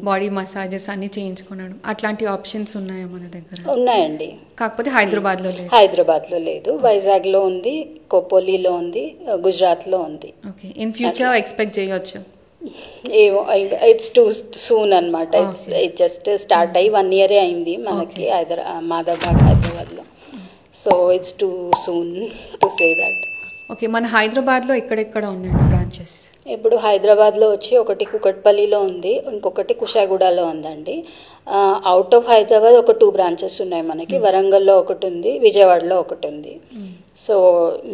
బాడీ మసాజెస్ అన్ని చేయించుకున్నాడు, అట్లాంటి ఆప్షన్స్ ఉన్నాయా మన దగ్గర? ఉన్నాయండి, కాకపోతే హైదరాబాద్లో లేదు. హైదరాబాద్లో లేదు, వైజాగ్లో ఉంది, కోపోలీలో ఉంది, గుజరాత్లో ఉంది. ఓకే, ఇన్ ఫ్యూచర్ ఎక్స్పెక్ట్ చేయొచ్చు? ఏమో, ఇట్స్ టూ సూన్ అనమాట. ఇట్స్ జస్ట్ స్టార్ట్ అయ్యి 1 year అయింది మనకి మాదాబాగ్ హైదరాబాద్లో. So it's two soon to say that. Okay, మన హైదరాబాద్లో ఎక్కడెక్కడ ఉన్నాయి బ్రాంచెస్? ఇప్పుడు హైదరాబాద్లో వచ్చి ఒకటి కుకట్పల్లిలో ఉంది, ఇంకొకటి కుషాగూడలో ఉందండి. అవుట్ ఆఫ్ హైదరాబాద్ ఒక 2 branches ఉన్నాయి మనకి, వరంగల్లో ఒకటి ఉంది, విజయవాడలో ఒకటి ఉంది. సో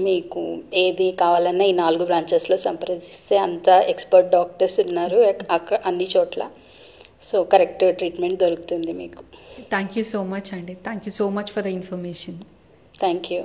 మీకు ఏది కావాలన్నా ఈ 4 branchesలో సంప్రదిస్తే అంత ఎక్స్పర్ట్ డాక్టర్స్ ఉన్నారు అక్కడ అన్ని చోట్ల. సో కరెక్ట్ ట్రీట్మెంట్ దొరుకుతుంది మీకు. థ్యాంక్ యూ సో మచ్ అండి, thank you so much for the information. Thank you.